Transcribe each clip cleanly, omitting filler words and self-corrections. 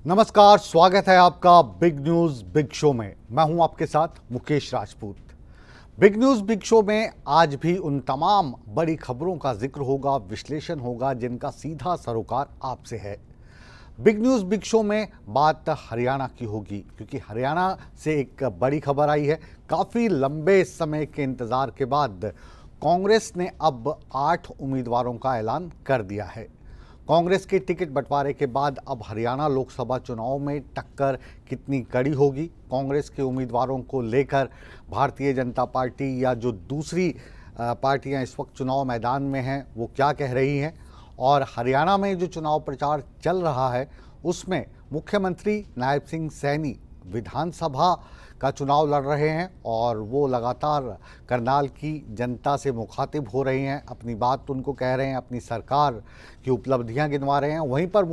नमस्कार, स्वागत है आपका बिग न्यूज बिग शो में। मैं हूं आपके साथ Mukesh Rajput. Big news big show में आज भी उन तमाम बड़ी खबरों का जिक्र होगा, विश्लेषण होगा जिनका सीधा सरोकार आपसे है। बिग न्यूज बिग शो में बात हरियाणा की होगी, क्योंकि हरियाणा से एक बड़ी खबर आई है। काफ़ी लंबे समय के इंतज़ार के बाद कांग्रेस ने अब 8 उम्मीदवारों का ऐलान कर दिया है। कांग्रेस के टिकट बंटवारे के बाद अब हरियाणा लोकसभा चुनाव में टक्कर कितनी कड़ी होगी, कांग्रेस के उम्मीदवारों को लेकर भारतीय जनता पार्टी या जो दूसरी पार्टियां इस वक्त चुनाव मैदान में हैं वो क्या कह रही हैं, और हरियाणा में जो चुनाव प्रचार चल रहा है उसमें मुख्यमंत्री नायब सिंह सैनी विधानसभा का चुनाव लड़ रहे हैं और वो लगातार करनाल की जनता से मुखातिब हो रहे हैं, अपनी बात उनको कह रहे हैं, अपनी सरकार की उपलब्धियां गिनवा रहे हैं। वहीं पर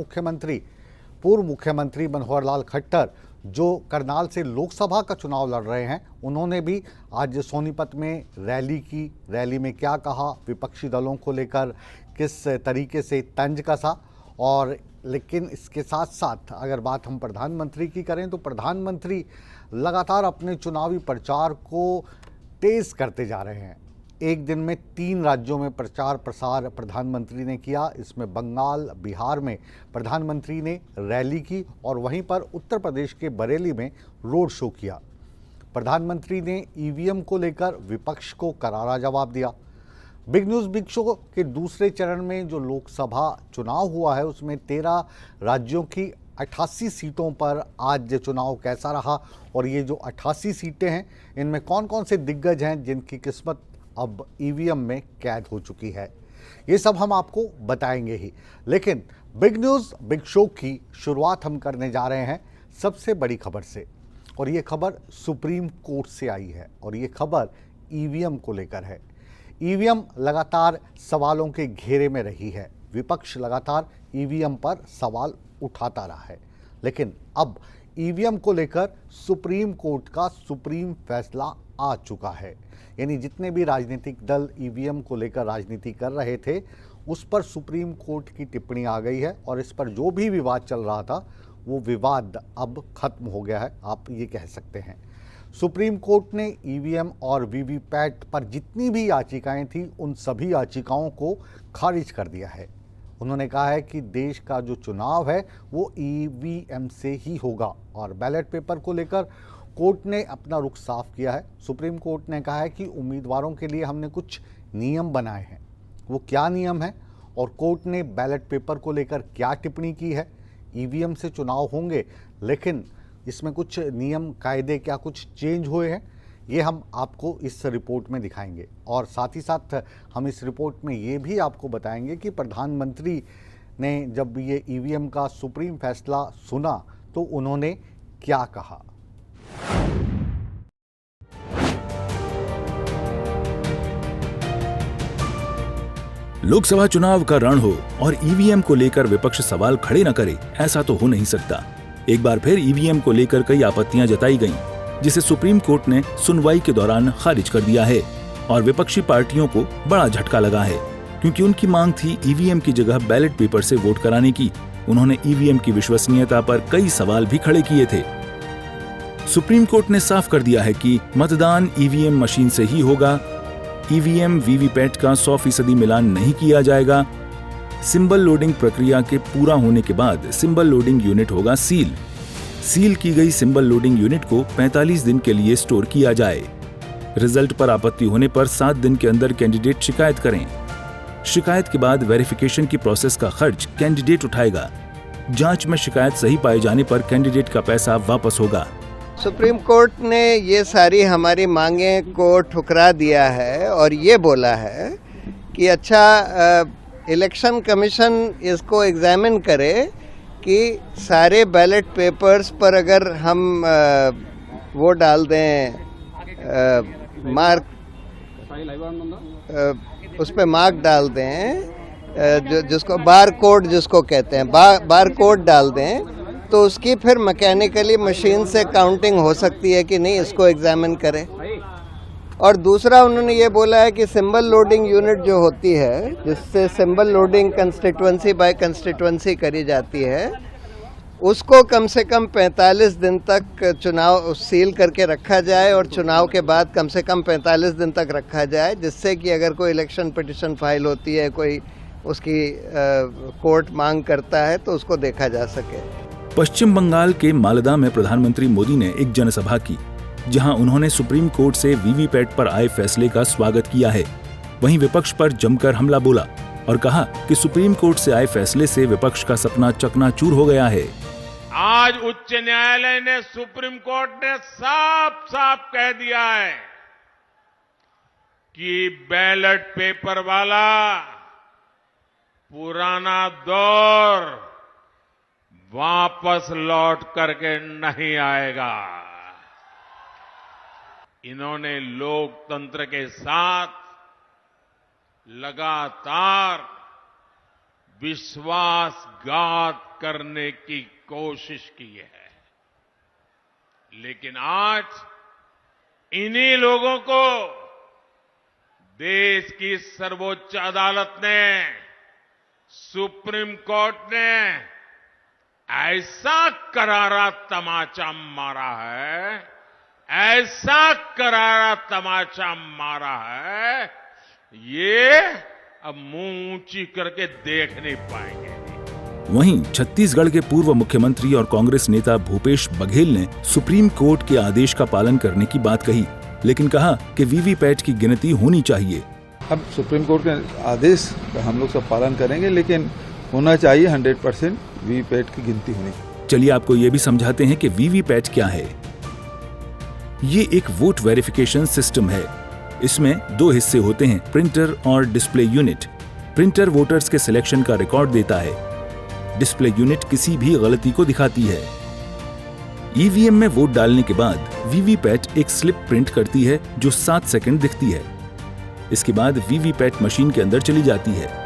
पूर्व मुख्यमंत्री मनोहर लाल खट्टर जो करनाल से लोकसभा का चुनाव लड़ रहे हैं, उन्होंने भी आज सोनीपत में रैली की। रैली में क्या कहा, विपक्षी दलों को लेकर किस तरीके से तंज कसा, और लेकिन इसके साथ साथ अगर बात हम प्रधानमंत्री की करें तो प्रधानमंत्री लगातार अपने चुनावी प्रचार को तेज करते जा रहे हैं। एक दिन में 3 राज्यों में प्रचार प्रसार प्रधानमंत्री ने किया। इसमें बंगाल, बिहार में प्रधानमंत्री ने रैली की और वहीं पर उत्तर प्रदेश के बरेली में रोड शो किया। प्रधानमंत्री ने ईवीएम को लेकर विपक्ष को करारा जवाब दिया। बिग न्यूज़ बिग शो के दूसरे चरण में जो लोकसभा चुनाव हुआ है उसमें 13 राज्यों की 88 सीटों पर आज चुनाव कैसा रहा, और ये जो 88 सीटें हैं इनमें कौन कौन से दिग्गज हैं जिनकी किस्मत अब ईवीएम में कैद हो चुकी है, ये सब हम आपको बताएंगे ही। लेकिन बिग न्यूज़ बिग शो की शुरुआत हम करने जा रहे हैं सबसे बड़ी खबर से, और ये खबर सुप्रीम कोर्ट से आई है और ये खबर ईवीएम को लेकर है। ईवीएम लगातार सवालों के घेरे में रही है, विपक्ष लगातार ईवीएम पर सवाल उठाता रहा है, लेकिन अब ईवीएम को लेकर सुप्रीम कोर्ट का सुप्रीम फैसला आ चुका है। यानी जितने भी राजनीतिक दल ईवीएम को लेकर राजनीति कर रहे थे उस पर सुप्रीम कोर्ट की टिप्पणी आ गई है, और इस पर जो भी विवाद चल रहा था वो विवाद अब खत्म हो गया है, आप ये कह सकते हैं। सुप्रीम कोर्ट ने ईवीएम और वीवीपैट पर जितनी भी याचिकाएं थी उन सभी याचिकाओं को खारिज कर दिया है। उन्होंने कहा है कि देश का जो चुनाव है वो ईवीएम से ही होगा, और बैलेट पेपर को लेकर कोर्ट ने अपना रुख साफ किया है। सुप्रीम कोर्ट ने कहा है कि उम्मीदवारों के लिए हमने कुछ नियम बनाए हैं, वो क्या नियम है और कोर्ट ने बैलेट पेपर को लेकर क्या टिप्पणी की है। ईवीएम से चुनाव होंगे, लेकिन इसमें कुछ नियम कायदे क्या कुछ चेंज हुए हैं, ये हम आपको इस रिपोर्ट में दिखाएंगे। और साथ ही साथ हम इस रिपोर्ट में ये भी आपको बताएंगे कि प्रधानमंत्री ने जब ये ईवीएम का सुप्रीम फैसला सुना तो उन्होंने क्या कहा। लोकसभा चुनाव का रण हो और ईवीएम को लेकर विपक्ष सवाल खड़े न करे, ऐसा तो हो नहीं सकता। एक बार फिर ईवीएम को लेकर कई आपत्तियां जताई गईं, जिसे सुप्रीम कोर्ट ने सुनवाई के दौरान खारिज कर दिया है, और विपक्षी पार्टियों को बड़ा झटका लगा है, क्योंकि उनकी मांग थी ईवीएम की जगह बैलेट पेपर से वोट कराने की। उन्होंने ईवीएम की विश्वसनीयता पर कई सवाल भी खड़े किए थे। सुप्रीम कोर्ट ने साफ कर दिया है कि मतदान ईवीएम मशीन से ही होगा, ईवीएम वीवीपैट का 100% मिलान नहीं किया जाएगा। सिंबल लोडिंग प्रक्रिया के पूरा होने के बाद सिंबल लोडिंग यूनिट होगा सील की गई सिंबल लोडिंग यूनिट को 45 दिन के लिए स्टोर किया जाए। रिजल्ट पर आपत्ति होने पर 7 दिन के अंदर कैंडिडेट शिकायत करें। शिकायत के बाद वेरिफिकेशन की प्रोसेस का खर्च कैंडिडेट उठाएगा। जांच में शिकायत सही पाए जाने पर कैंडिडेट का पैसा वापस होगा। सुप्रीम कोर्ट ने ये सारी हमारी मांगें को ठुकरा दिया है और ये बोला है कि अच्छा इलेक्शन कमीशन इसको एग्जामिन करे कि सारे बैलेट पेपर्स पर अगर हम वो डाल दें मार्क, उस पर मार्क डाल दें, जिसको बार कोड जिसको कहते हैं, बार कोड डाल दें तो उसकी फिर मैकेनिकली मशीन से काउंटिंग हो सकती है कि नहीं, इसको एग्जामिन करें। और दूसरा उन्होंने ये बोला है कि सिंबल लोडिंग यूनिट जो होती है, जिससे symbol loading constituency by constituency करी जाती है, उसको कम से कम 45 दिन तक चुनाव सील करके रखा जाए और चुनाव के बाद कम से कम 45 दिन तक रखा जाए, जिससे कि अगर कोई इलेक्शन पिटिशन फाइल होती है, कोई उसकी कोर्ट मांग करता है, तो उसको देखा जा सके। पश्चिम बंगाल के मालदा में प्रधानमंत्री मोदी ने एक जनसभा की, जहां उन्होंने सुप्रीम कोर्ट से वीवीपैट पर आए फैसले का स्वागत किया है। वहीं विपक्ष पर जमकर हमला बोला और कहा कि सुप्रीम कोर्ट से आए फैसले से विपक्ष का सपना चकनाचूर हो गया है। आज उच्च न्यायालय ने, सुप्रीम कोर्ट ने साफ साफ कह दिया है कि बैलेट पेपर वाला पुराना दौर वापस लौट करके नहीं आएगा। इन्होंने लोकतंत्र के साथ लगातार विश्वासघात करने की कोशिश की है, लेकिन आज इन्हीं लोगों को देश की सर्वोच्च अदालत ने, सुप्रीम कोर्ट ने ऐसा करारा तमाचा मारा है, ऐसा करारा तमाचा मारा है, ये अब मुंह ऊंची करके देख नहीं पाएंगे। वहीं छत्तीसगढ़ के पूर्व मुख्यमंत्री और कांग्रेस नेता भूपेश बघेल ने सुप्रीम कोर्ट के आदेश का पालन करने की बात कही, लेकिन कहा कि वीवीपैट की गिनती होनी चाहिए। अब सुप्रीम कोर्ट के आदेश का हम लोग सब पालन करेंगे, लेकिन होना चाहिए 100% वीवीपैट की गिनती होनी चाहिए। चलिए आपको ये भी समझाते हैं कि वीवीपैट क्या है। ये एक वोट वेरिफिकेशन सिस्टम है। इसमें दो हिस्से होते हैं, प्रिंटर और डिस्प्ले यूनिट। प्रिंटर वोटर्स के सिलेक्शन का रिकॉर्ड देता है, डिस्प्ले यूनिट किसी भी गलती को दिखाती है। ईवीएम में वोट डालने के बाद वीवीपैट एक स्लिप प्रिंट करती है जो 7 सेकंड दिखती है। इसके बाद वीवीपैट मशीन के अंदर चली जाती है।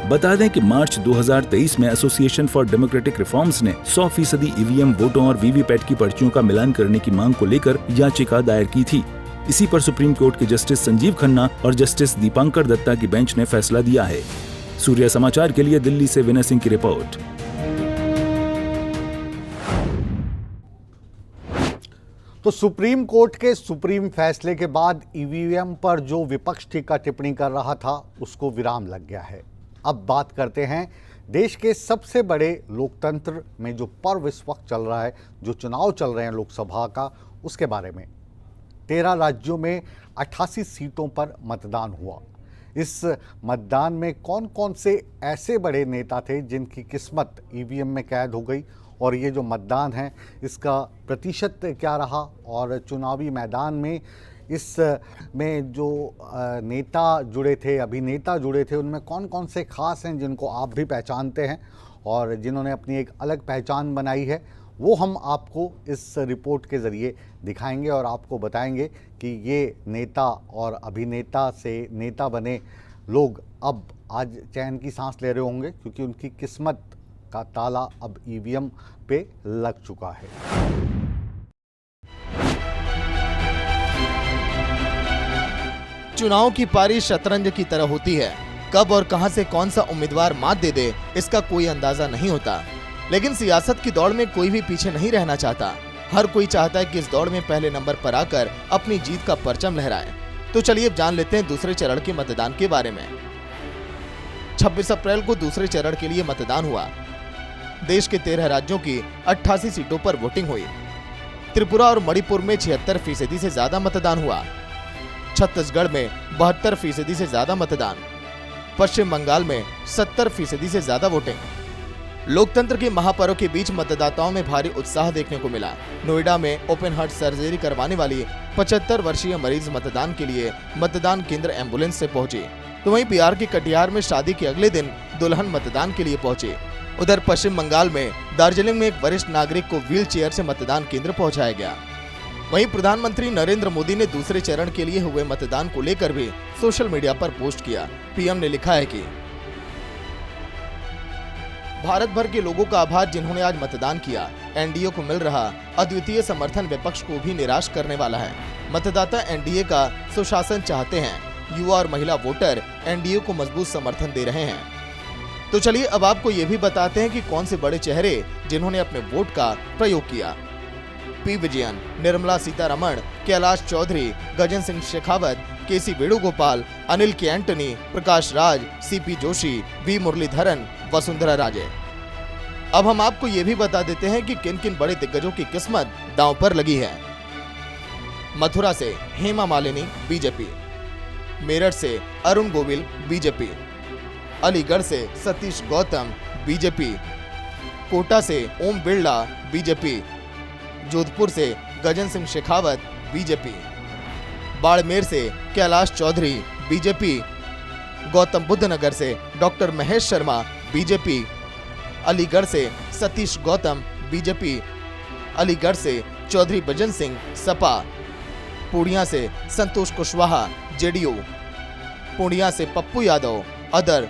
बता दें कि मार्च 2023 में एसोसिएशन फॉर डेमोक्रेटिक रिफॉर्म्स ने 100% ईवीएम वोटों और वीवीपैट की पर्चियों का मिलान करने की मांग को लेकर याचिका दायर की थी। इसी पर सुप्रीम कोर्ट के जस्टिस संजीव खन्ना और जस्टिस दीपांकर दत्ता की बेंच ने फैसला दिया है। सूर्य समाचार के लिए दिल्ली से विनय सिंह की रिपोर्ट। तो सुप्रीम कोर्ट के सुप्रीम फैसले के बाद ईवीएम पर जो विपक्ष टीका टिप्पणी कर रहा था, उसको विराम लग गया है। अब बात करते हैं देश के सबसे बड़े लोकतंत्र में जो पर्व इस वक्त चल रहा है, जो चुनाव चल रहे हैं लोकसभा का, उसके बारे में। 13 राज्यों में 88 सीटों पर मतदान हुआ। इस मतदान में कौन कौन से ऐसे बड़े नेता थे जिनकी किस्मत ईवीएम में कैद हो गई, और ये जो मतदान है इसका प्रतिशत क्या रहा, और चुनावी मैदान में इस में जो नेता जुड़े थे, अभिनेता जुड़े थे, उनमें कौन कौन से खास हैं जिनको आप भी पहचानते हैं और जिन्होंने अपनी एक अलग पहचान बनाई है, वो हम आपको इस रिपोर्ट के ज़रिए दिखाएंगे और आपको बताएंगे कि ये नेता और अभिनेता से नेता बने लोग अब आज चैन की सांस ले रहे होंगे, क्योंकि उनकी किस्मत का ताला अब ईवीएम पे लग चुका है। चुनाव की पारी शतरंज की तरह होती है। कब और कहां से कौन सा उम्मीदवार मात दे दे, इसका कोई अंदाजा नहीं होता। लेकिन सियासत की दौड़ में कोई भी पीछे नहीं रहना चाहता। हर कोई चाहता है कि इस दौड़ में पहले नंबर पर आकर अपनी जीत का परचम लहराए। तो चलिए अब जान लेते हैं दूसरे चरण के मतदान के बारे में। 26 अप्रैल को दूसरे चरण के लिए मतदान हुआ। देश के 13 राज्यों की 88 सीटों पर वोटिंग हुई। त्रिपुरा और मणिपुर में 76% से ज्यादा मतदान हुआ। छत्तीसगढ़ में 72% से ज्यादा मतदान। पश्चिम बंगाल में 70% से ज्यादा वोटिंग। लोकतंत्र के महापर्व के बीच मतदाताओं में भारी उत्साह देखने को मिला। नोएडा में ओपन हार्ट सर्जरी करवाने वाली 75 वर्षीय मरीज मतदान के लिए मतदान केंद्र एम्बुलेंस से पहुंची। तो वहीं बिहार के कटिहार में शादी के अगले दिन दुल्हन मतदान के लिए पहुंची। उधर पश्चिम बंगाल में दार्जिलिंग में एक वरिष्ठ नागरिक को व्हील चेयर से मतदान केंद्र पहुंचाया गया। वहीं प्रधानमंत्री नरेंद्र मोदी ने दूसरे चरण के लिए हुए मतदान को लेकर भी सोशल मीडिया पर पोस्ट किया। पीएम ने लिखा है कि भारत भर के लोगों का आभार जिन्होंने आज मतदान किया। एनडीए को मिल रहा अद्वितीय समर्थन विपक्ष को भी निराश करने वाला है। मतदाता एनडीए का सुशासन चाहते हैं। युवा और महिला वोटर एनडीए को मजबूत समर्थन दे रहे हैं। तो चलिए अब आपको ये भी बताते हैं कि कौन से बड़े चेहरे जिन्होंने अपने वोट का प्रयोग किया। P Vijayan, Nirmala Sitharaman, Kailash Choudhary, Gajendra Singh Shekhawat, KC Venugopal, Anil K Antony, Prakash Raj, CP Joshi, V Muraleedharan, Vasundhara Raje. अब हम आपको ये भी बता देते हैं कि किन किन बड़े दिग्गजों की किस्मत दांव पर लगी है। मथुरा से हेमा मालिनी, बीजेपी। मेरठ से अरुण गोविल, बीजेपी। अलीगढ़ से सतीश गौतम, बीजेपी। कोटा से ओम बिरला, बीजेपी। जोधपुर से गजेंद्र सिंह शेखावत, बीजेपी। बाड़मेर से कैलाश चौधरी, बीजेपी। गौतम बुद्ध नगर से डॉक्टर महेश शर्मा, बीजेपी। अलीगढ़ से सतीश गौतम, बीजेपी। अलीगढ़ से चौधरी भजन सिंह, सपा। पूर्णिया से संतोष कुशवाहा, जेडीयू। पूर्णिया से पप्पू यादव, अदर।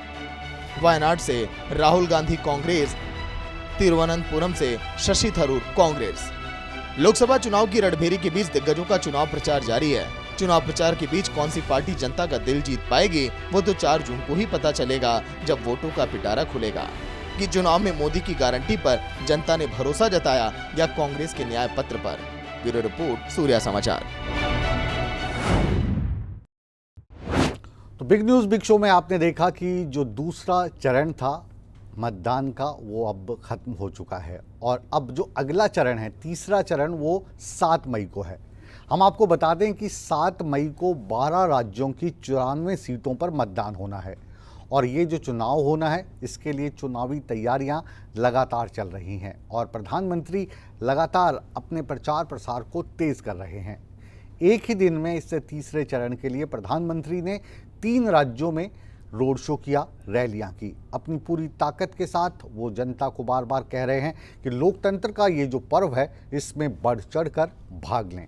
वायनाड से राहुल गांधी, कांग्रेस। तिरुवनंतपुरम से शशि थरूर, कांग्रेस। लोकसभा चुनाव की रणभेरी के बीच दिग्गजों का चुनाव प्रचार जारी है। चुनाव प्रचार के बीच कौन सी पार्टी जनता का दिल जीत पाएगी वो तो 4 जून को ही पता चलेगा, जब वोटों का पिटारा खुलेगा कि चुनाव में मोदी की गारंटी पर जनता ने भरोसा जताया या कांग्रेस के न्याय पत्र पर। ब्यूरो रिपोर्ट, सूर्या समाचार। तो बिग न्यूज़ बिग शो में आपने देखा कि जो दूसरा चरण था मतदान का वो अब खत्म हो चुका है और अब जो अगला चरण है, तीसरा चरण, वो 7 मई को है। हम आपको बता दें कि 7 मई को 12 राज्यों की 94 सीटों पर मतदान होना है और ये जो चुनाव होना है इसके लिए चुनावी तैयारियां लगातार चल रही हैं और प्रधानमंत्री लगातार अपने प्रचार प्रसार को तेज कर रहे हैं। एक ही दिन में इससे तीसरे चरण के लिए प्रधानमंत्री ने 3 राज्यों में रोड शो किया, रैलियां की। अपनी पूरी ताकत के साथ वो जनता को बार बार कह रहे हैं कि लोकतंत्र का ये जो पर्व है इसमें बढ़ चढ़कर भाग लें।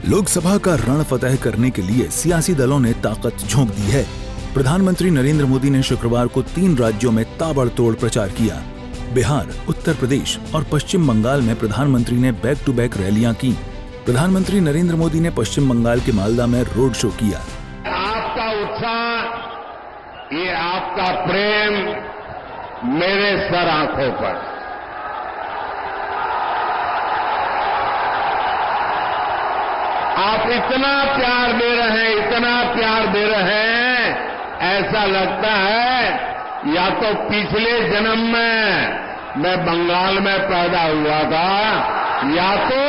लोकसभा का रण फतेह करने के लिए सियासी दलों ने ताकत झोंक दी है। प्रधानमंत्री नरेंद्र मोदी ने शुक्रवार को 3 राज्यों में ताबड़तोड़ प्रचार किया। बिहार, उत्तर प्रदेश और पश्चिम बंगाल में प्रधानमंत्री ने बैक टू बैक रैलियां की। प्रधानमंत्री नरेंद्र मोदी ने पश्चिम बंगाल के मालदा में रोड शो किया। आपका उत्साह, ये आपका प्रेम मेरे सर आंखों पर। आप इतना प्यार दे रहे हैं, इतना प्यार दे रहे हैं, ऐसा लगता है या तो पिछले जन्म में मैं बंगाल में पैदा हुआ था या तो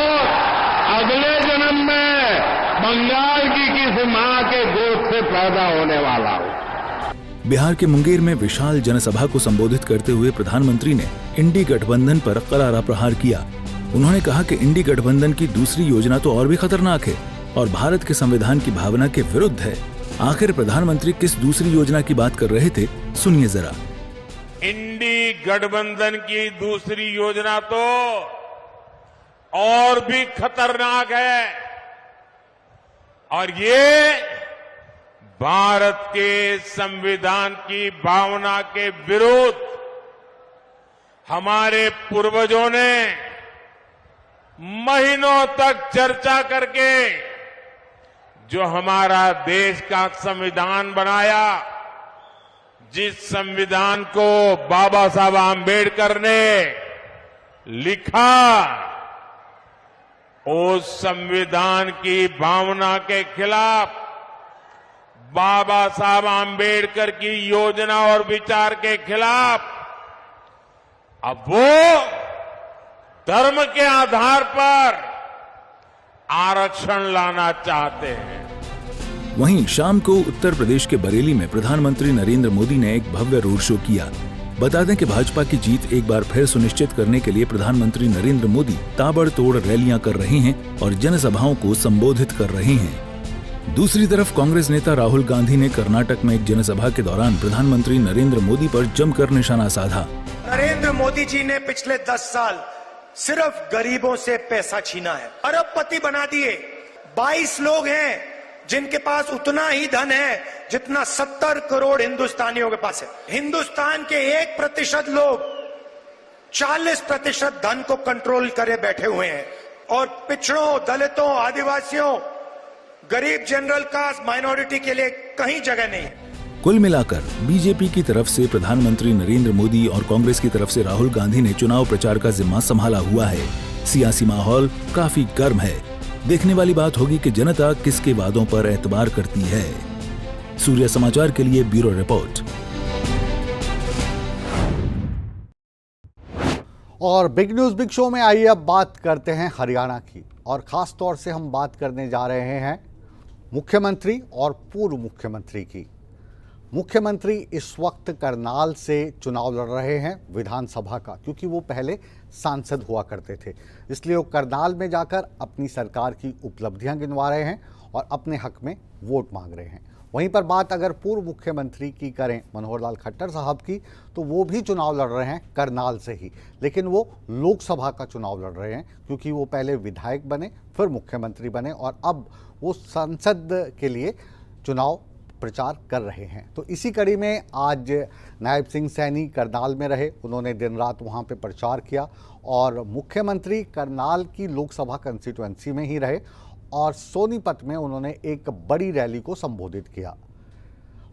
अगले जन्म में बंगाल की किसी मां के गोद से पैदा होने वाला हूं। बिहार के मुंगेर में विशाल जनसभा को संबोधित करते हुए प्रधानमंत्री ने इंडी गठबंधन पर करारा प्रहार किया। उन्होंने कहा कि इंडी गठबंधन की दूसरी योजना तो और भी खतरनाक है और भारत के संविधान की भावना के विरुद्ध है। आखिर प्रधानमंत्री किस दूसरी योजना की बात कर रहे थे, सुनिए जरा। इंडी गठबंधन की दूसरी योजना तो और भी खतरनाक है और ये भारत के संविधान की भावना के विरुद्ध हमारे पूर्वजों ने महीनों तक चर्चा करके जो हमारा देश का संविधान बनाया, जिस संविधान को बाबा साहब आम्बेडकर ने लिखा, उस संविधान की भावना के खिलाफ, बाबा साहब आम्बेडकर की योजना और विचार के खिलाफ अब वो धर्म के आधार पर आरक्षण लाना चाहते हैं। वहीं शाम को उत्तर प्रदेश के बरेली में प्रधानमंत्री नरेंद्र मोदी ने एक भव्य रोड शो किया। बता दें कि भाजपा की जीत एक बार फिर सुनिश्चित करने के लिए प्रधानमंत्री नरेंद्र मोदी ताबड़तोड़ रैलियां कर रहे हैं और जनसभाओं को संबोधित कर रहे हैं। दूसरी तरफ कांग्रेस नेता राहुल गांधी ने कर्नाटक में एक जनसभा के दौरान प्रधानमंत्री नरेंद्र मोदी पर जमकर निशाना साधा। नरेंद्र मोदी जी ने पिछले 10 साल सिर्फ गरीबों से पैसा छीना है, अरबपति बना दिए। 22 लोग हैं जिनके पास उतना ही धन है जितना 70 करोड़ हिंदुस्तानियों के पास है। हिंदुस्तान के 1% लोग 40% धन को कंट्रोल करे बैठे हुए हैं और पिछड़ों, दलितों, आदिवासियों, गरीब, जनरल कास्ट, माइनॉरिटी के लिए कहीं जगह नहीं है। कुल मिलाकर बीजेपी की तरफ से प्रधानमंत्री नरेंद्र मोदी और कांग्रेस की तरफ से राहुल गांधी ने चुनाव प्रचार का जिम्मा संभाला हुआ है। सियासी माहौल काफी गर्म है। देखने वाली बात होगी कि जनता किसके वादों पर एतबार करती है। सूर्य समाचार के लिए ब्यूरो रिपोर्ट। और बिग न्यूज बिग शो में आइए अब बात करते हैं हरियाणा की, और खास तौर से हम बात करने जा रहे हैं मुख्यमंत्री और पूर्व मुख्यमंत्री की। मुख्यमंत्री इस वक्त करनाल से चुनाव लड़ रहे हैं विधानसभा का, क्योंकि वो पहले सांसद हुआ करते थे, इसलिए वो करनाल में जाकर अपनी सरकार की उपलब्धियां गिनवा रहे हैं और अपने हक में वोट मांग रहे हैं। वहीं पर बात अगर पूर्व मुख्यमंत्री की करें, मनोहर लाल खट्टर साहब की, तो वो भी चुनाव लड़ रहे हैं करनाल से ही, लेकिन वो लोकसभा का चुनाव लड़ रहे हैं, क्योंकि वो पहले विधायक बने, फिर मुख्यमंत्री बने और अब वो संसद के लिए चुनाव प्रचार कर रहे हैं। तो इसी कड़ी में आज नायब सिंह सैनी करनाल में रहे, उन्होंने दिन रात वहां पे प्रचार किया और मुख्यमंत्री करनाल की लोकसभा कंस्टिट्यूएंसी में ही रहे और सोनीपत में उन्होंने एक बड़ी रैली को संबोधित किया।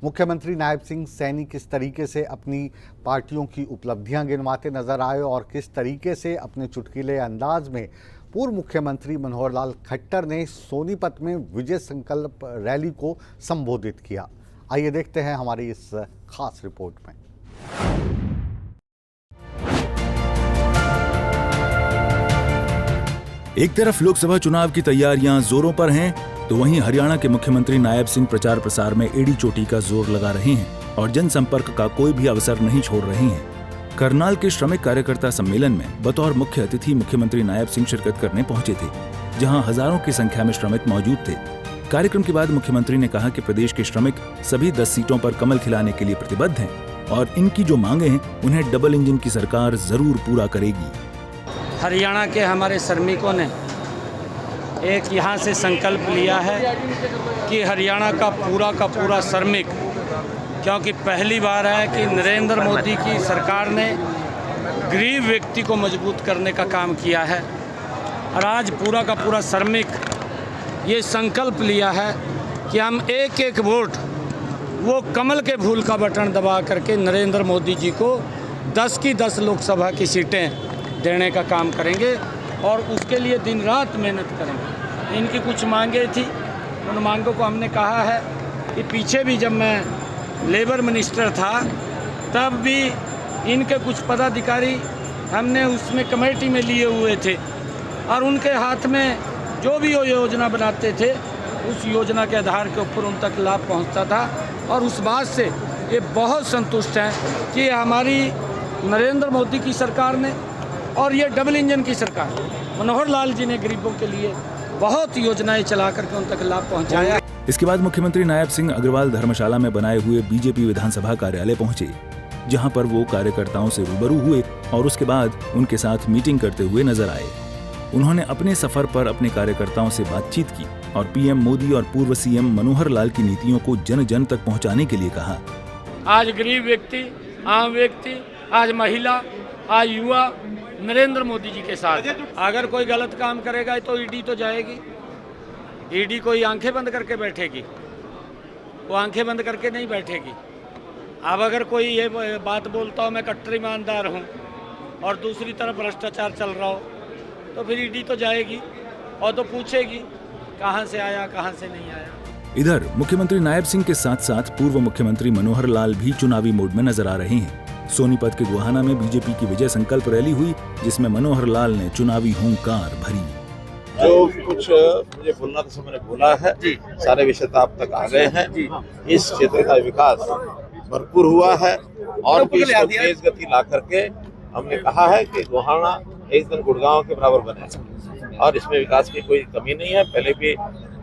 मुख्यमंत्री नायब सिंह सैनी किस तरीके से अपनी पार्टियों की उपलब्धियां गिनवाते नजर आए और किस तरीके से अपने चुटकीले अंदाज में पूर्व मुख्यमंत्री मनोहर लाल खट्टर ने सोनीपत में विजय संकल्प रैली को संबोधित किया, आइए देखते हैं हमारी इस खास रिपोर्ट में। एक तरफ लोकसभा चुनाव की तैयारियां जोरों पर हैं, तो वहीं हरियाणा के मुख्यमंत्री नायब सिंह प्रचार प्रसार में एड़ी चोटी का जोर लगा रहे हैं और जनसंपर्क का कोई भी अवसर नहीं छोड़ रहे हैं। करनाल के श्रमिक कार्यकर्ता सम्मेलन में बतौर मुख्य अतिथि मुख्यमंत्री नायब सिंह शिरकत करने पहुंचे थे, जहां हजारों की संख्या में श्रमिक मौजूद थे। कार्यक्रम के बाद मुख्यमंत्री ने कहा कि प्रदेश के श्रमिक सभी 10 सीटों पर कमल खिलाने के लिए प्रतिबद्ध हैं और इनकी जो मांगे हैं उन्हें डबल इंजन की सरकार जरूर पूरा करेगी। हरियाणा के हमारे श्रमिकों ने एक यहाँ से संकल्प लिया है कि हरियाणा का पूरा श्रमिक, क्योंकि पहली बार है कि नरेंद्र मोदी की सरकार ने गरीब व्यक्ति को मजबूत करने का काम किया है और आज पूरा का पूरा श्रमिक ये संकल्प लिया है कि हम एक एक वोट वो कमल के फूल का बटन दबा करके नरेंद्र मोदी जी को 10 की 10 लोकसभा की सीटें देने का काम करेंगे और उसके लिए दिन रात मेहनत करेंगे। इनकी कुछ मांगे थी, उन मांगों को हमने कहा है कि पीछे भी जब मैं लेबर मिनिस्टर था तब भी इनके कुछ पदाधिकारी हमने उसमें कमेटी में लिए हुए थे और उनके हाथ में जो भी वो योजना बनाते थे उस योजना के आधार के ऊपर उन तक लाभ पहुंचता था और उस बात से ये बहुत संतुष्ट हैं कि हमारी नरेंद्र मोदी की सरकार ने और ये डबल इंजन की सरकार मनोहर लाल जी ने गरीबों के लिए बहुत योजनाएं चला करके उन तक लाभ पहुंचाया। इसके बाद मुख्यमंत्री नायब सिंह अग्रवाल धर्मशाला में बनाए हुए बीजेपी विधानसभा कार्यालय पहुंचे, जहां पर वो कार्यकर्ताओं से रूबरू हुए और उसके बाद उनके साथ मीटिंग करते हुए नजर आए। उन्होंने अपने सफर पर अपने कार्यकर्ताओं से बातचीत की और पीएम मोदी और पूर्व सीएम मनोहर लाल की नीतियों को जन जन तक पहुंचाने के लिए कहा। आज गरीब व्यक्ति, आम व्यक्ति, आज महिला, आज युवा नरेंद्र मोदी जी के साथ। अगर कोई गलत काम करेगा तो ईडी तो जाएगी, ईडी कोई आंखें बंद करके बैठेगी, वो आंखें बंद करके नहीं बैठेगी। अब अगर कोई ये बात बोलता हो मैं कट्टर ईमानदार हूँ और दूसरी तरफ भ्रष्टाचार चल रहा हो तो फिर ईडी तो जाएगी और तो पूछेगी कहाँ से आया कहाँ से नहीं आया। इधर मुख्यमंत्री नायब सिंह के साथ साथ पूर्व मुख्यमंत्री मनोहर लाल भी चुनावी मोड में नजर आ रहे हैं। सोनीपत के गोहाना में बीजेपी की विजय संकल्प रैली हुई, जिसमें मनोहर लाल ने चुनावी हुंकार भरी। जो कुछ मुझे बोलना था मैंने बोला है, सारे विषय तो आप तक आ गए हैं। इस क्षेत्र का विकास भरपूर हुआ है और इसको तेज गति ला करके हमने कहा है कि गोहाना एक दिन गुड़गांव के बराबर बने और इसमें विकास की कोई कमी नहीं है। पहले भी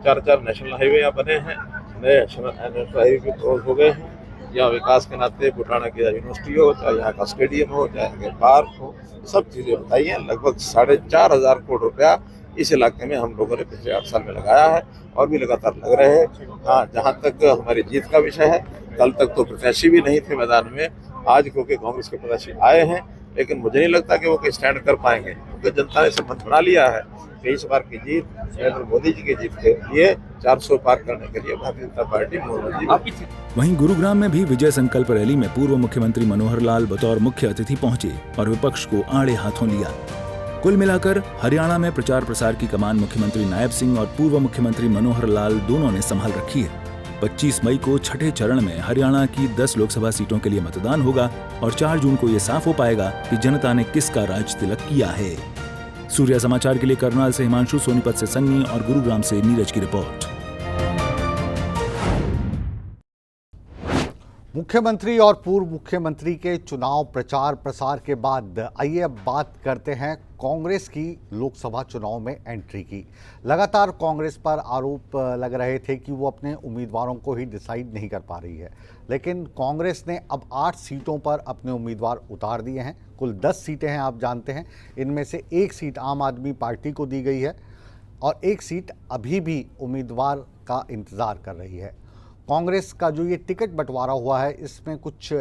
4 नेशनल हाईवे यहाँ बने हैं, नए नेशनल हाईवे भी क्लोज हो गए हैं। या विकास के नाते बुटाना की यूनिवर्सिटी हो, चाहे यहाँ का स्टेडियम हो, चाहे पार्क हो, सब चीजें बताई हैं। लगभग 4,500 करोड़ रुपया इस इलाके में हम लोगों ने पिछले 8 साल में लगाया है और भी लगातार लग रहे हैं। हाँ, जहाँ तक हमारी जीत का विषय है, कल तक तो प्रत्याशी भी नहीं थे मैदान में। आज क्योंकि कांग्रेस के प्रत्याशी आए हैं, लेकिन मुझे नहीं लगता कि वो कोई स्टैंड कर पाएंगे, क्योंकि जनता ने संबंध बना लिया है कि इस बार की जीत नरेंद्र मोदी जी की जीत के लिए 400 पार करने के लिए भारतीय जनता पार्टी मोदी। वहीं गुरुग्राम में भी विजय संकल्प रैली में पूर्व मुख्यमंत्री मनोहर लाल बतौर मुख्य अतिथि पहुंचे और विपक्ष को आड़े हाथों लिया। कुल मिलाकर हरियाणा में प्रचार प्रसार की कमान मुख्यमंत्री नायब सिंह और पूर्व मुख्यमंत्री मनोहर लाल दोनों ने संभाल रखी है। 25 मई को छठे चरण में हरियाणा की 10 लोकसभा सीटों के लिए मतदान होगा और 4 जून को ये साफ हो पाएगा कि जनता ने किसका राज तिलक किया है। सूर्या समाचार के लिए करनाल से हिमांशु, सोनीपत से सन्नी और गुरुग्राम से नीरज की रिपोर्ट। मुख्यमंत्री और पूर्व मुख्यमंत्री के चुनाव प्रचार प्रसार के बाद आइए अब बात करते हैं कांग्रेस की लोकसभा चुनाव में एंट्री की। लगातार कांग्रेस पर आरोप लग रहे थे कि वो अपने उम्मीदवारों को ही डिसाइड नहीं कर पा रही है, लेकिन कांग्रेस ने अब 8 सीटों पर अपने उम्मीदवार उतार दिए हैं। कुल 10 सीटें हैं, आप जानते हैं। इनमें से 1 सीट आम आदमी पार्टी को दी गई है और 1 सीट अभी भी उम्मीदवार का इंतज़ार कर रही है। कांग्रेस का जो ये टिकट बंटवारा हुआ है, इसमें कुछ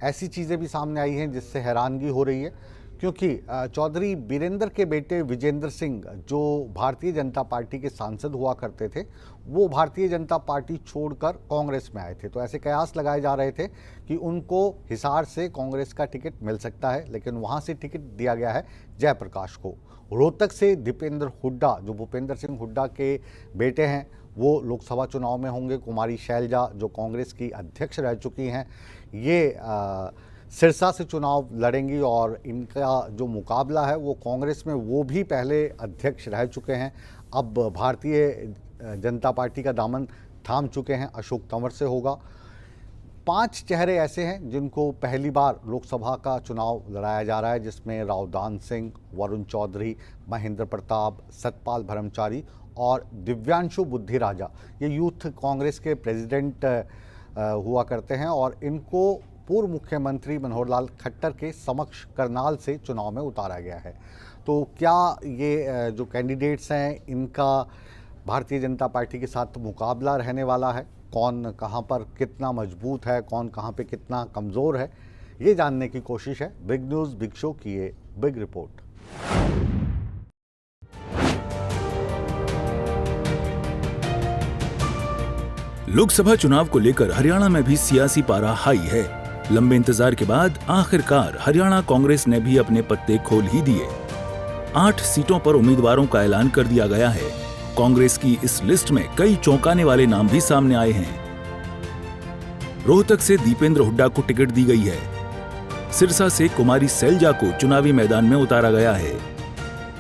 ऐसी चीज़ें भी सामने आई हैं जिससे हैरानगी हो रही है, क्योंकि चौधरी बीरेंद्र के बेटे विजेंद्र सिंह जो भारतीय जनता पार्टी के सांसद हुआ करते थे, वो भारतीय जनता पार्टी छोड़कर कांग्रेस में आए थे। तो ऐसे कयास लगाए जा रहे थे कि उनको हिसार से कांग्रेस का टिकट मिल सकता है, लेकिन वहाँ से टिकट दिया गया है जयप्रकाश को। रोहतक से दीपेंद्र हुड्डा, जो भूपेंद्र सिंह हुड्डा के बेटे हैं, वो लोकसभा चुनाव में होंगे। कुमारी शैलजा, जो कांग्रेस की अध्यक्ष रह चुकी हैं, ये सिरसा से चुनाव लड़ेंगी और इनका जो मुकाबला है वो कांग्रेस में, वो भी पहले अध्यक्ष रह चुके हैं, अब भारतीय जनता पार्टी का दामन थाम चुके हैं, अशोक तंवर से होगा। 5 चेहरे ऐसे हैं जिनको पहली बार लोकसभा का चुनाव लड़ाया जा रहा है, जिसमें रावदान सिंह, वरुण चौधरी, महेंद्र प्रताप, सतपाल ब्रह्मचारी और दिव्यांशु बुद्धिराजा। ये यूथ कांग्रेस के प्रेसिडेंट हुआ करते हैं और इनको पूर्व मुख्यमंत्री मनोहर लाल खट्टर के समक्ष करनाल से चुनाव में उतारा गया है। तो क्या ये जो कैंडिडेट्स हैं, इनका भारतीय जनता पार्टी के साथ मुकाबला रहने वाला है? कौन कहां पर कितना मजबूत है, कौन कहां पे कितना कमज़ोर है, ये जानने की कोशिश है बिग न्यूज़ बिग शो की ये बिग रिपोर्ट। लोकसभा चुनाव को लेकर हरियाणा में भी सियासी पारा हाई है। लंबे इंतजार के बाद आखिरकार हरियाणा कांग्रेस ने भी अपने पत्ते खोल ही दिए। 8 सीटों पर उम्मीदवारों का ऐलान कर दिया गया है। कांग्रेस की इस लिस्ट में कई चौंकाने वाले नाम भी सामने आए हैं। रोहतक से दीपेंद्र हुड्डा को टिकट दी गई है। सिरसा से कुमारी सैलजा को चुनावी मैदान में उतारा गया है।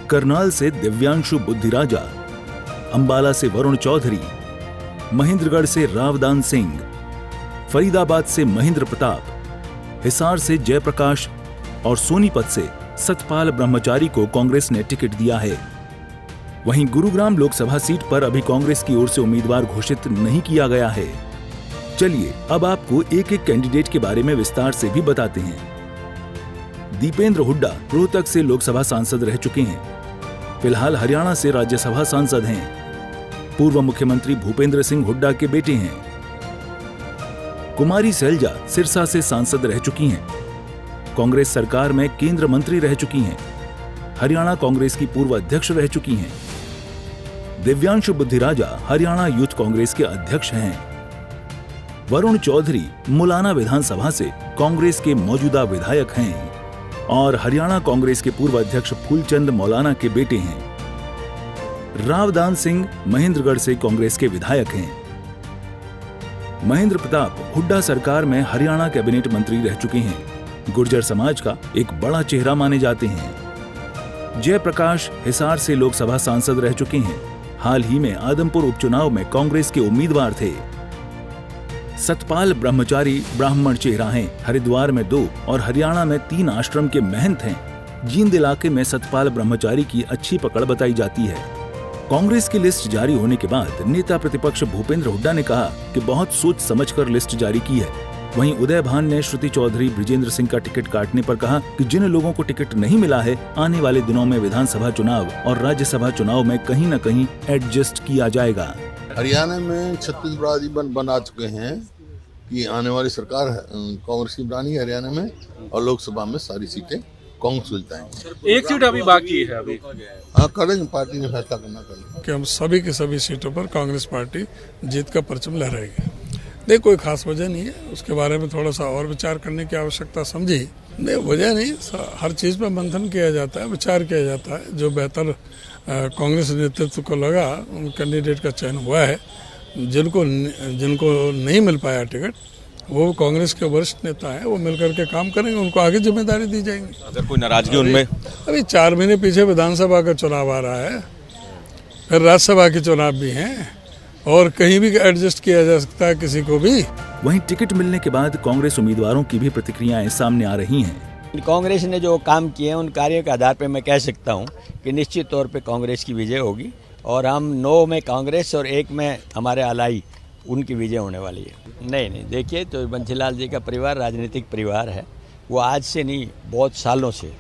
करनाल से दिव्यांशु बुद्धिराजा, अंबाला से वरुण चौधरी, महेंद्रगढ़ से रावदान सिंह, फरीदाबाद से महेंद्र प्रताप, हिसार से जयप्रकाश और सोनीपत से सतपाल ब्रह्मचारी को कांग्रेस ने टिकट दिया है। वहीं गुरुग्राम लोकसभा सीट पर अभी कांग्रेस की ओर से उम्मीदवार घोषित नहीं किया गया है। चलिए अब आपको एक एक कैंडिडेट के बारे में विस्तार से भी बताते हैं। दीपेंद्र हुड्डा रोहतक से लोकसभा सांसद रह चुके हैं। फिलहाल हरियाणा से राज्यसभा सांसद हैं। पूर्व मुख्यमंत्री भूपेंद्र सिंह हुड्डा के बेटे हैं। कुमारी सैलजा सिरसा से सांसद रह चुकी हैं। कांग्रेस सरकार में केंद्र मंत्री रह चुकी हैं। हरियाणा कांग्रेस की पूर्व अध्यक्ष रह चुकी हैं। दिव्यांशु बुद्धिराजा हरियाणा यूथ कांग्रेस के अध्यक्ष हैं। वरुण चौधरी मुलाना विधानसभा से कांग्रेस के मौजूदा विधायक हैं और हरियाणा कांग्रेस के पूर्व अध्यक्ष फूलचंद मौलाना के बेटे हैं। रावदान सिंह महेंद्रगढ़ से कांग्रेस के विधायक हैं। महेंद्र प्रताप हुड्डा सरकार में हरियाणा कैबिनेट मंत्री रह चुके हैं। गुर्जर समाज का एक बड़ा चेहरा माने जाते हैं। जयप्रकाश हिसार से लोकसभा सांसद रह चुके हैं। हाल ही में आदमपुर उपचुनाव में कांग्रेस के उम्मीदवार थे। सतपाल ब्रह्मचारी ब्राह्मण चेहरा हैं। हरिद्वार में 2 और हरियाणा में 3 आश्रम के महंत हैं। जींद इलाके में सतपाल ब्रह्मचारी की अच्छी पकड़ बताई जाती है। कांग्रेस की लिस्ट जारी होने के बाद नेता प्रतिपक्ष भूपेंद्र हुड्डा ने कहा कि बहुत सोच समझकर लिस्ट जारी की है। वहीं उदय भान ने श्रुति चौधरी बृजेंद्र सिंह का टिकट काटने पर कहा कि जिन लोगों को टिकट नहीं मिला है, आने वाले दिनों में विधानसभा चुनाव और राज्यसभा चुनाव में कहीं न कहीं एडजस्ट किया जाएगा। हरियाणा में छत्तीस बरादरी बना चुके हैं कि आने वाली सरकार कांग्रेस की बनानी है हरियाणा में, और लोकसभा में सारी सीटें कांग्रेस को जिताएंगे। एक सीट अभी बाकी है अभी। हाँ, करेंगे, पार्टी ने फैसला करना करेंगे कि हम सभी की सभी सीटों पर कांग्रेस पार्टी जीत का परचम लहराएगी। नहीं, कोई खास वजह नहीं है, उसके बारे में थोड़ा सा और विचार करने की आवश्यकता समझी। नहीं, वजह नहीं, हर चीज में मंथन किया जाता है, विचार किया जाता है। जो बेहतर कांग्रेस नेतृत्व को लगा उन कैंडिडेट का चयन हुआ है। जिनको नहीं मिल पाया टिकट, वो कांग्रेस के वरिष्ठ नेता हैं, वो मिलकर के काम करेंगे, उनको आगे जिम्मेदारी दी जाएगी। अगर कोई नाराजगी उनमें, अभी 4 महीने पीछे विधानसभा का चुनाव आ रहा है, फिर राज्यसभा के चुनाव भी हैं, और कहीं भी एडजस्ट किया जा सकता है किसी को भी। वहीं टिकट मिलने के बाद कांग्रेस उम्मीदवारों की भी प्रतिक्रियाएं सामने आ रही हैं। कांग्रेस ने जो काम किए हैं उन कार्यों के आधार पर मैं कह सकता हूं कि निश्चित तौर पे कांग्रेस की विजय होगी, और हम 9 में कांग्रेस और 1 में हमारे अलाई उनकी विजय होने वाली है। नहीं, देखिए, तो बंसीलाल जी का परिवार राजनीतिक परिवार है। वो आज से नहीं, बहुत सालों से,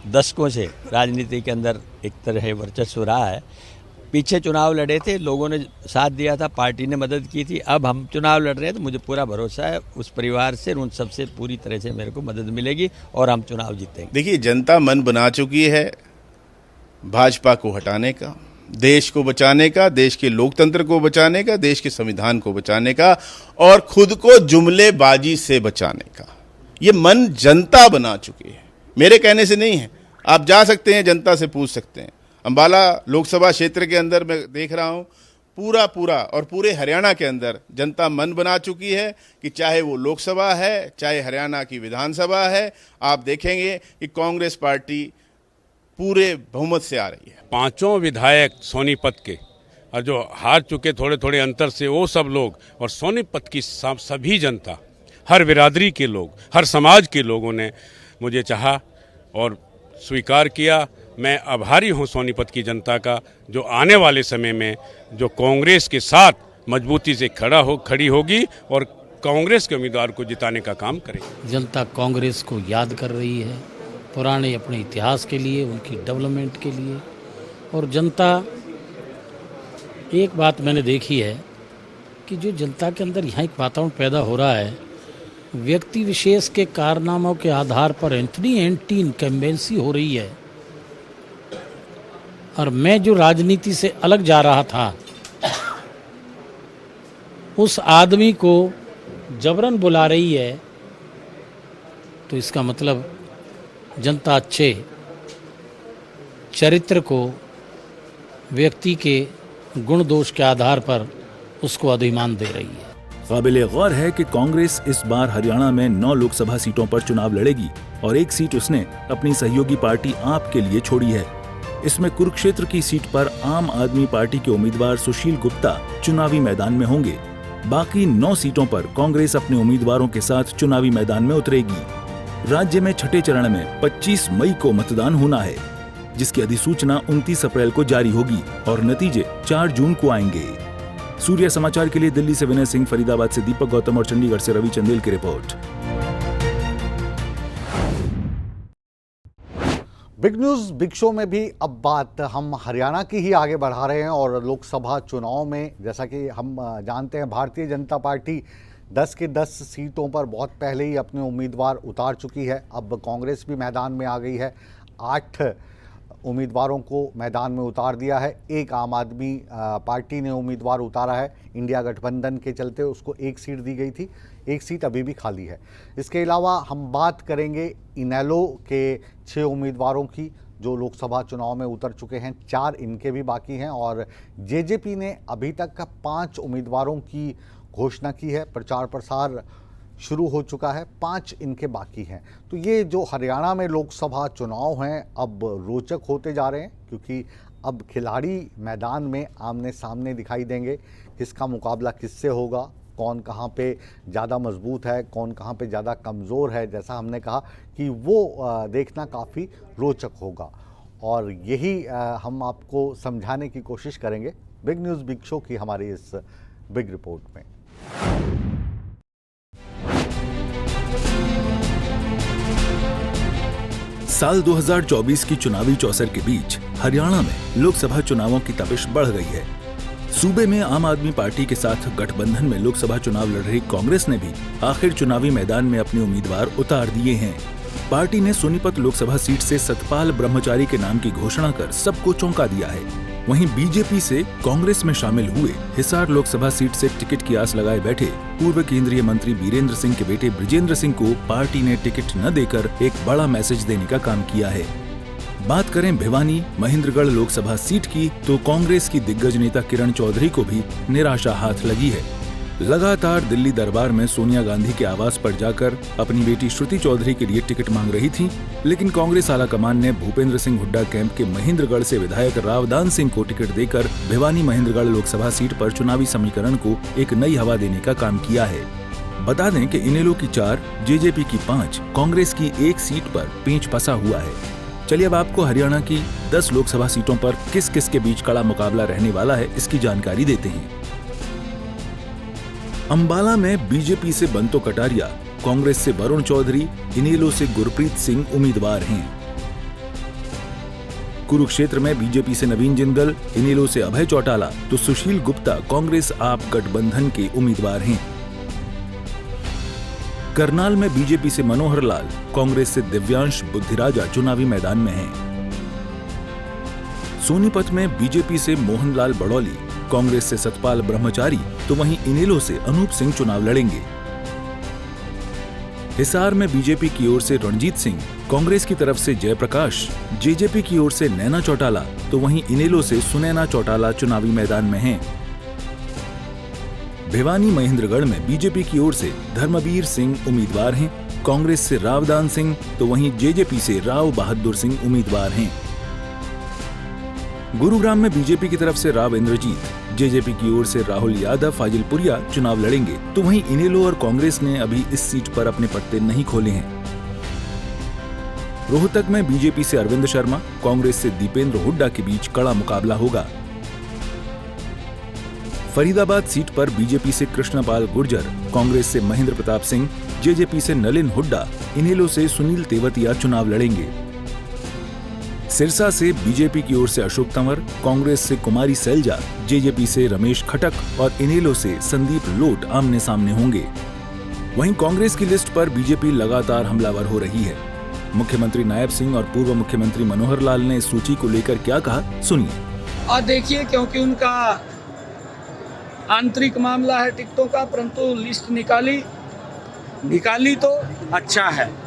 दशकों से राजनीति के अंदर एक तरह वर्चस्व रहा है। पीछे चुनाव लड़े थे, लोगों ने साथ दिया था, पार्टी ने मदद की थी। अब हम चुनाव लड़ रहे हैं तो मुझे पूरा भरोसा है उस परिवार से, उन सबसे पूरी तरह से मेरे को मदद मिलेगी और हम चुनाव जीतेंगे। देखिए, जनता मन बना चुकी है भाजपा को हटाने का, देश को बचाने का, देश के लोकतंत्र को बचाने का, देश के संविधान को बचाने का, और खुद को जुमलेबाजी से बचाने का। ये मन जनता बना चुकी है, मेरे कहने से नहीं है। आप जा सकते हैं, जनता से पूछ सकते हैं। अंबाला लोकसभा क्षेत्र के अंदर मैं देख रहा हूं, पूरा और पूरे हरियाणा के अंदर जनता मन बना चुकी है कि चाहे वो लोकसभा है, चाहे हरियाणा की विधानसभा है, आप देखेंगे कि कांग्रेस पार्टी पूरे बहुमत से आ रही है। 5 विधायक सोनीपत के, और जो हार चुके थोड़े अंतर से, वो सब लोग, और सोनीपत की सभी जनता, हर बिरादरी के लोग, हर समाज के लोगों ने मुझे चाहा और स्वीकार किया। मैं आभारी हूं सोनीपत की जनता का, जो आने वाले समय में जो कांग्रेस के साथ मजबूती से खड़ी होगी और कांग्रेस के उम्मीदवार को जिताने का काम करेगी। जनता कांग्रेस को याद कर रही है, पुराने अपने इतिहास के लिए, उनकी डेवलपमेंट के लिए। और जनता, एक बात मैंने देखी है कि जो जनता के अंदर यहाँ एक वातावरण पैदा हो रहा है, व्यक्ति विशेष के कारनामों के आधार पर एंटी इनकम्बेंसी हो रही है। और मैं जो राजनीति से अलग जा रहा था, उस आदमी को जबरन बुला रही है, तो इसका मतलब जनता अच्छे चरित्र को, व्यक्ति के गुण दोष के आधार पर उसको अधिमान दे रही है। काबिले गौर है कि कांग्रेस इस बार हरियाणा में 9 लोकसभा सीटों पर चुनाव लड़ेगी और 1 सीट उसने अपनी सहयोगी पार्टी आप के लिए छोड़ी है। इसमें कुरुक्षेत्र की सीट पर आम आदमी पार्टी के उम्मीदवार सुशील गुप्ता चुनावी मैदान में होंगे। बाकी 9 सीटों पर कांग्रेस अपने उम्मीदवारों के साथ चुनावी मैदान में उतरेगी। राज्य में छठे चरण में 25 मई को मतदान होना है, जिसकी अधिसूचना 29 अप्रैल को जारी होगी और नतीजे 4 जून को आएंगे। सूर्य समाचार के लिए दिल्ली से विनय सिंह, फरीदाबाद से दीपक गौतम और चंडीगढ़ से रवि चंदेल की report. Big news big show में भी अब बात हम हरियाणा की ही आगे बढ़ा रहे हैं और लोकसभा चुनाव में, जैसा कि हम जानते हैं, भारतीय जनता पार्टी 10 के 10 सीटों पर बहुत पहले ही अपने उम्मीदवार उतार चुकी है। अब कांग्रेस भी मैदान में आ गई है, 8 उम्मीदवारों को मैदान में उतार दिया है। एक आम आदमी पार्टी ने उम्मीदवार उतारा है, इंडिया गठबंधन के चलते उसको 1 सीट दी गई थी, 1 सीट अभी भी खाली है। इसके अलावा हम बात करेंगे इनेलो के 6 उम्मीदवारों की जो लोकसभा चुनाव में उतर चुके हैं, 4 इनके भी बाकी हैं और जेजेपी ने अभी तक 5 उम्मीदवारों की घोषणा की है। प्रचार प्रसार शुरू हो चुका है, 5 इनके बाकी हैं। तो ये जो हरियाणा में लोकसभा चुनाव हैं अब रोचक होते जा रहे हैं, क्योंकि अब खिलाड़ी मैदान में आमने सामने दिखाई देंगे। किसका मुकाबला किससे होगा, कौन कहाँ पे ज़्यादा मजबूत है, कौन कहाँ पे ज़्यादा कमज़ोर है, जैसा हमने कहा कि वो देखना काफ़ी रोचक होगा। और यही हम आपको समझाने की कोशिश करेंगे बिग न्यूज़ बिग शो की हमारी इस बिग रिपोर्ट में। साल 2024 की चुनावी चौसर के बीच हरियाणा में लोकसभा चुनावों की तपिश बढ़ गई है। सूबे में आम आदमी पार्टी के साथ गठबंधन में लोकसभा चुनाव लड़ रही कांग्रेस ने भी आखिर चुनावी मैदान में अपने उम्मीदवार उतार दिए हैं। पार्टी ने सोनीपत लोकसभा सीट से सतपाल ब्रह्मचारी के नाम की घोषणा कर सबको चौंका दिया है। वहीं बीजेपी से कांग्रेस में शामिल हुए हिसार लोकसभा सीट से टिकट की आस लगाए बैठे पूर्व केंद्रीय मंत्री बीरेंद्र सिंह के बेटे बृजेंद्र सिंह को पार्टी ने टिकट न देकर एक बड़ा मैसेज देने का काम किया है। बात करें भिवानी महेंद्रगढ़ लोकसभा सीट की तो कांग्रेस की दिग्गज नेता किरण चौधरी को भी निराशा हाथ लगी है। लगातार दिल्ली दरबार में सोनिया गांधी के आवास पर जाकर अपनी बेटी श्रुति चौधरी के लिए टिकट मांग रही थी, लेकिन कांग्रेस आलाकमान ने भूपेंद्र सिंह हुड्डा कैंप के महेंद्रगढ़ से विधायक रावदान सिंह को टिकट देकर भिवानी महेंद्रगढ़ लोकसभा सीट पर चुनावी समीकरण को एक नई हवा देने का काम किया है। बता दें कि इनेलो की 4, जेजेपी की 5, कांग्रेस की 1 सीट पर पेंच फंसा हुआ है। चलिए अब आपको हरियाणा की 10 लोकसभा सीटों पर किस किस के बीच कड़ा मुकाबला रहने वाला है, इसकी जानकारी देते हैं। अंबाला में बीजेपी से बंतो कटारिया, कांग्रेस से वरुण चौधरी, इनेलो से गुरप्रीत सिंह उम्मीदवार हैं। कुरुक्षेत्र में बीजेपी से नवीन जिंदल, इनेलो से अभय चौटाला तो सुशील गुप्ता कांग्रेस आप गठबंधन के उम्मीदवार हैं। करनाल में बीजेपी से मनोहर लाल, कांग्रेस से दिव्यांश बुद्धिराजा चुनावी मैदान में हैं। सोनीपत में बीजेपी से मोहनलाल बड़ौली, कांग्रेस से सतपाल ब्रह्मचारी तो वहीं इनेलो से अनूप सिंह चुनाव लड़ेंगे। हिसार में बीजेपी की ओर से रणजीत सिंह, कांग्रेस की तरफ से जयप्रकाश, जेजेपी की ओर से नैना चौटाला तो वहीं इनेलो से सुनैना चौटाला चुनावी मैदान में हैं। भिवानी महेंद्रगढ़ में बीजेपी की ओर से धर्मवीर सिंह उम्मीदवार हैं, कांग्रेस से रावदान सिंह तो वहीं जेजेपी से राव बहादुर सिंह उम्मीदवार हैं। गुरुग्राम में बीजेपी की तरफ से राव इंद्रजीत, जेजेपी की ओर से राहुल यादव फाजिलपुरिया चुनाव लड़ेंगे तो वहीं इनेलो और कांग्रेस ने अभी इस सीट पर अपने पत्ते नहीं खोले हैं। रोहतक में बीजेपी से अरविंद शर्मा, कांग्रेस से दीपेंद्र हुड्डा के बीच कड़ा मुकाबला होगा। फरीदाबाद सीट पर बीजेपी से कृष्णपाल गुर्जर, कांग्रेस से महेंद्र प्रताप सिंह, जेजेपी से नलिन हुड्डा, इनेलो से सुनील तेवतिया चुनाव लड़ेंगे। सिरसा से बीजेपी की ओर से अशोक तंवर, कांग्रेस से कुमारी सैलजा, जेजेपी से रमेश खटक और इनेलो से संदीप लोट आमने सामने होंगे। वहीं कांग्रेस की लिस्ट पर बीजेपी लगातार हमलावर हो रही है। मुख्यमंत्री नायब सिंह और पूर्व मुख्यमंत्री मनोहर लाल ने इस सूची को लेकर क्या कहा, सुनिए। और देखिए, क्योंकि उनका आंतरिक मामला है टिकटों का, परंतु लिस्ट निकाली तो अच्छा है।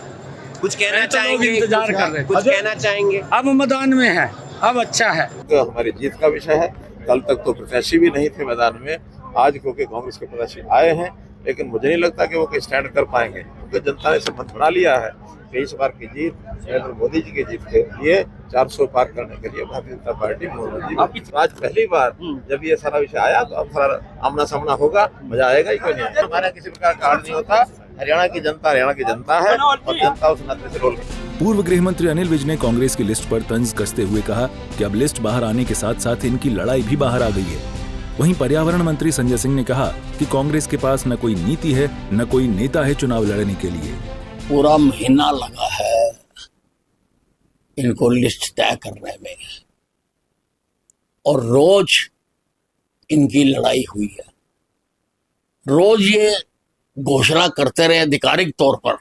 कुछ कहना चाहेंगे, इंतजार कर रहे, कुछ कहना चाहेंगे। अब मैदान में है, अब अच्छा है। तो हमारी जीत का विषय है। कल तक तो प्रत्याशी भी नहीं थे मैदान में, आज क्योंकि कांग्रेस के प्रत्याशी आए हैं, लेकिन मुझे नहीं लगता कि वो कोई स्टैंड कर पाएंगे, क्योंकि जनता ने संबंध बना लिया है कि इस बार की जीत नरेंद्र मोदी जी की जीत के लिए 400 पार करने के लिए भारतीय जनता पार्टी मोदी जी। आज पहली बार जब ये सारा विषय आया तो अब सारा आमना सामना होगा, मजा आएगा ही। क्यों नहीं? हमारा किसी प्रकार का हार नहीं होता। हरियाणा की जनता है और जनता उस नाते से रोल। पूर्व गृह मंत्री अनिल विज ने कांग्रेस की लिस्ट पर तंज कसते हुए कहा कि अब लिस्ट बाहर आने के साथ साथ इनकी लड़ाई भी बाहर आ गई है। वहीं पर्यावरण मंत्री संजय सिंह ने कहा कि कांग्रेस के पास न कोई नीति है न कोई नेता है चुनाव लड़ने के लिए। पूरा महीना लगा है इनको लिस्ट तय करने में और रोज इनकी लड़ाई हुई है। रोज ये घोषणा करते रहे आधिकारिक तौर पर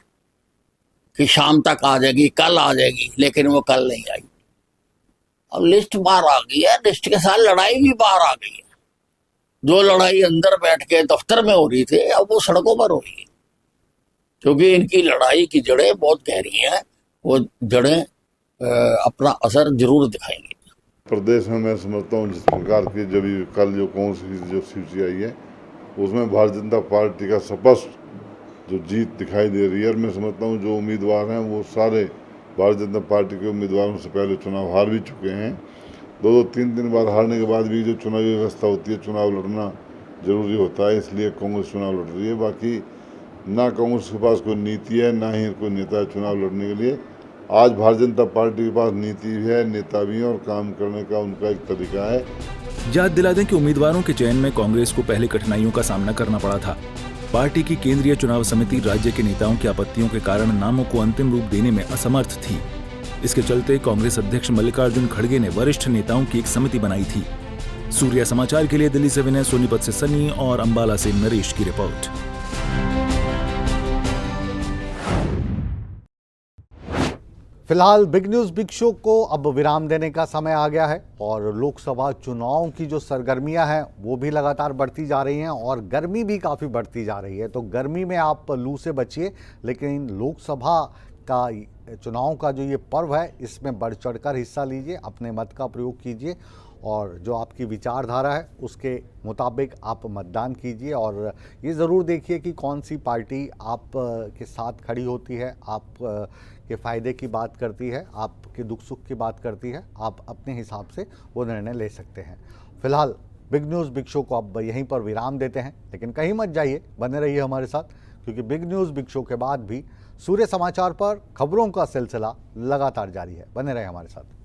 कि शाम तक आ जाएगी, कल आ जाएगी, लेकिन वो कल नहीं आई। अब लिस्ट बाहर आ गई है, लिस्ट के साथ लड़ाई भी बाहर आ गई है। जो लड़ाई अंदर बैठ के दफ्तर में हो रही थी, अब वो सड़कों पर हो रही है, क्योंकि इनकी लड़ाई की जड़ें बहुत गहरी हैं। वो जड़ें अपना असर जरूर दिखाएंगी। प्रदेश में मैं समझता हूँ जिस प्रकार की जब कल जो कांग्रेस की जो सूची आई है उसमें भारतीय जनता पार्टी का स्पष्ट जो जीत दिखाई दे रही है। और मैं समझता हूँ जो उम्मीदवार हैं वो सारे भारतीय जनता पार्टी के उम्मीदवारों से पहले चुनाव हार भी चुके हैं। 2-3 दिन बाद हारने के बाद भी जो चुनावी व्यवस्था होती है, चुनाव लड़ना जरूरी होता है, इसलिए कांग्रेस चुनाव लड़ रही है। बाकी ना कांग्रेस के पास कोई नीति है, ना ही कोई नेता है चुनाव लड़ने के लिए। आज भारतीय जनता पार्टी के पास नीति भी है, नेता भी है और काम करने का उनका एक तरीका है। याद दिला दें कि उम्मीदवारों के चयन में कांग्रेस को पहले कठिनाइयों का सामना करना पड़ा था। पार्टी की केंद्रीय चुनाव समिति राज्य के नेताओं की आपत्तियों के कारण नामों को अंतिम रूप देने में असमर्थ थी। इसके चलते कांग्रेस अध्यक्ष मल्लिकार्जुन खड़गे ने वरिष्ठ नेताओं की एक समिति बनाई थी। सूर्या समाचार के लिए दिल्ली से विनय, सोनीपत से सनी और अंबाला से नरेश की रिपोर्ट। फिलहाल बिग न्यूज बिग शो को अब विराम देने का समय आ गया है और लोकसभा चुनाव की जो सरगर्मियां हैं वो भी लगातार बढ़ती जा रही हैं और गर्मी भी काफ़ी बढ़ती जा रही है। तो गर्मी में आप लू से बचिए, लेकिन लोकसभा का चुनाव का जो ये पर्व है इसमें बढ़ चढ़कर हिस्सा लीजिए, अपने मत का प्रयोग कीजिए और जो आपकी विचारधारा है उसके मुताबिक आप मतदान कीजिए और ये ज़रूर देखिए कि कौन सी पार्टी आप के साथ खड़ी होती है, आप के फ़ायदे की बात करती है, आपके दुख सुख की बात करती है। आप अपने हिसाब से वो निर्णय ले सकते हैं। फिलहाल बिग न्यूज़ बिग शो को अब यहीं पर विराम देते हैं, लेकिन कहीं मत जाइए, बने रहिए हमारे साथ, क्योंकि बिग न्यूज़ बिग शो के बाद भी सूर्य समाचार पर खबरों का सिलसिला लगातार जारी है। बने रहे हमारे साथ।